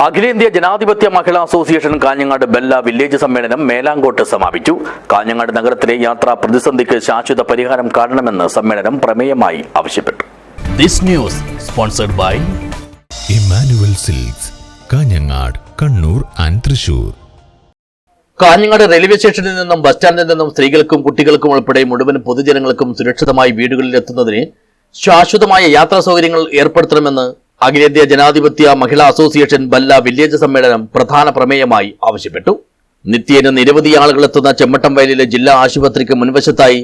അഖിലേന്ത്യാ ജനാധിപത്യ മഹിളാ association Kanhangad Bella village സമ്മേളനം മേലാങ്കോട്ട് സമാപിച്ചു. കാഞ്ഞങ്ങാട് നഗരത്തിലെ യാത്രാ പ്രതിസന്ധിക്ക് ശാശ്വത പരിഹാരം കാണണമെന്ന് സമ്മേളനം പ്രമേയമായി ആവശ്യപ്പെട്ടു. This news sponsored by Emmanuel Silks, Kanhangad, Kannur and Thrissur. Kanhangad railway സ്റ്റേഷനിൽ നിന്നും ബസ് സ്റ്റാൻഡിൽ നിന്നും സ്ത്രീകൾക്കും കുട്ടികൾക്കും ഉൾപ്പെടെ മുഴുവൻ പൊതുജനങ്ങൾക്കും സുരക്ഷിതമായി വീടുകളിൽ എത്തുന്നതിന് ശാശ്വതമായ യാത്രാ സൗകര്യങ്ങൾ ഏർപ്പെടുത്തണമെന്ന് അഖിലേന്ത്യാ ജനാധിപത്യ മഹിളാ അസോസിയേഷൻ ബെല്ല വില്ലേജ് സമ്മേളനം പ്രധാന പ്രമേയമായി ആവശ്യപ്പെട്ടു. നിത്യേന നിരവധി ആളുകൾ എത്തുന്ന ചെമ്മട്ടം വയലിലെ ജില്ലാ ആശുപത്രിക്ക് മുൻവശത്തായി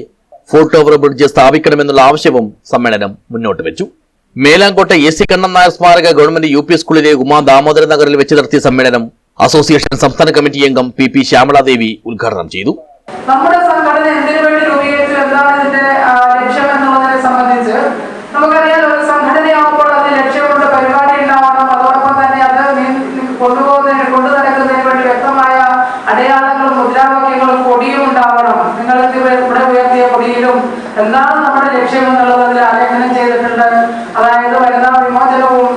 ഫോർട്ട് ഓവർ ബ്രിഡ്ജ് സ്ഥാപിക്കണമെന്നുള്ള ആവശ്യവും സമ്മേളനം മുന്നോട്ട് വെച്ചു. മേലാങ്കോട്ടെ AC കണ്ണൻ നായർ സ്മാരക ഗവൺമെന്റ് UP സ്കൂളിലെ ഉമാ ദാമോദര നഗറിൽ വെച്ച് നടത്തിയ സമ്മേളനം അസോസിയേഷൻ സംസ്ഥാന കമ്മിറ്റി അംഗം PP ശ്യാമളാദേവി ഉദ്ഘാടനം ചെയ്തു. നമ്മുടെ സംഘടന എന്തിനു വേണ്ടി രൂപീകരിച്ചു, എന്താണ് ഇതിന്റെ ലക്ഷ്യം എന്നുള്ളതിനെ സംബന്ധിച്ച് നമുക്കറിയാം. ഒരു സംഘടനയാകുമ്പോൾ അതിന് ലക്ഷ്യമുണ്ട്, പരിപാടി ഉണ്ടാവണം. അതോടൊപ്പം തന്നെ അത് കൊണ്ടു നടക്കുന്നതിന് വേണ്ടി വ്യക്തമായ അടയാളങ്ങളും മുദ്രാവാക്യങ്ങളും കൊടിയും ഉണ്ടാവണം. നിങ്ങൾക്ക് ഇവിടെ ഉയർത്തിയ കൊടിയിലും എന്താണ് നമ്മുടെ ലക്ഷ്യം എന്നുള്ളത് അതിൽ ആലേഖനം ചെയ്തിട്ടുണ്ട്. അതായത് വനിതാ വിമോചനവും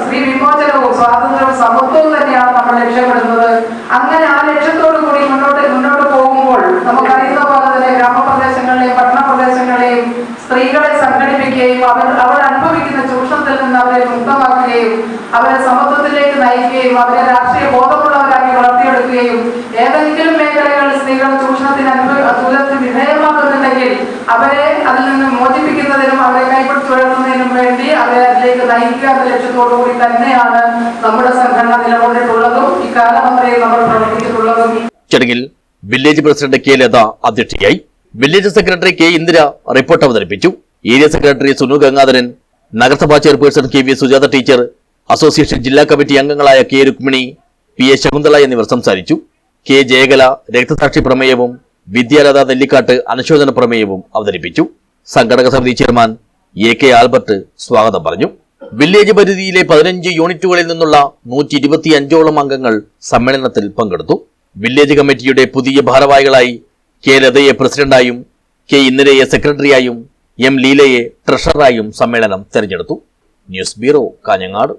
സ്ത്രീ വിമോചനവും സ്വാതന്ത്ര്യവും സമത്വവും തന്നെയാണ് നമ്മൾ ലക്ഷ്യമിടുന്നത്. അങ്ങനെ ആ ലക്ഷ്യത്തോടു കൂടി മുന്നോട്ട് പോകുമ്പോൾ നമുക്കറിയുന്ന പോലെ തന്നെ ഗ്രാമപ്രദേശങ്ങളിലെയും പട്ടണ പ്രദേശങ്ങളിലെയും സ്ത്രീകളെ സംഘടിപ്പിക്കുകയും അവർ അനുഭവിക്കുന്ന ചൂഷണത്തിൽ നിന്ന് അവരെ മുക്തമാക്കുകയും അവരെ സമത്വത്തിലേക്ക് നയിക്കുകയും അവരെ രാഷ്ട്രീയ ബോധമുള്ളവരാക്കി വളർത്തിയെടുക്കുകയും ഏതെങ്കിലും മേഖലകളിൽ സ്ത്രീകൾ ചൂഷണത്തിന് വിധേയമാക്കുന്നുണ്ടെങ്കിൽ അവരെ അതിൽ നിന്ന് മോചിപ്പിക്കുന്നതിനും അവരെ കൈപിടിച്ചുയർത്തുന്നതിനും വേണ്ടി അവരെ അതിലേക്ക് നയിക്കുക എന്ന ലക്ഷ്യത്തോടു കൂടി തന്നെയാണ് നമ്മുടെ സംഘടന നിലകൊണ്ടിട്ടുള്ളതും ഇക്കാലം അത്രയും നമ്മൾ പ്രവർത്തിച്ചിട്ടുള്ളതും. ചടങ്ങിൽ വില്ലേജ് പ്രസിഡന്റ് K ലത അധ്യക്ഷയായി. Village secretary K Indira report അവതരിപ്പിച്ചു. ഏരിയ സെക്രട്ടറി സുനു ഗംഗാധരൻ, നഗരസഭാ chairperson KV Sujatha teacher, association ജില്ലാ കമ്മിറ്റി അംഗങ്ങളായ K രുക്മിണി, PA ശകുന്തള എന്നിവർ സംസാരിച്ചു. K ജയകല രക്തസാക്ഷി പ്രമേയവും വിദ്യാലത നെല്ലിക്കാട്ട് അനുശോചന പ്രമേയവും അവതരിപ്പിച്ചു. സംഘടക സമിതി ചെയർമാൻ AK ആൽബർട്ട് സ്വാഗതം പറഞ്ഞു. വില്ലേജ് പരിധിയിലെ 15 യൂണിറ്റുകളിൽ നിന്നുള്ള 125ഓളം അംഗങ്ങൾ സമ്മേളനത്തിൽ പങ്കെടുത്തു. വില്ലേജ് കമ്മിറ്റിയുടെ പുതിയ ഭാരവാഹികളായി K ലതയെ പ്രസിഡന്റായും K ഇന്ദിരയെ സെക്രട്ടറിയായും M ലീലയെ ട്രഷററായും സമ്മേളനം തെരഞ്ഞെടുത്തു. News bureau, Kanhangad.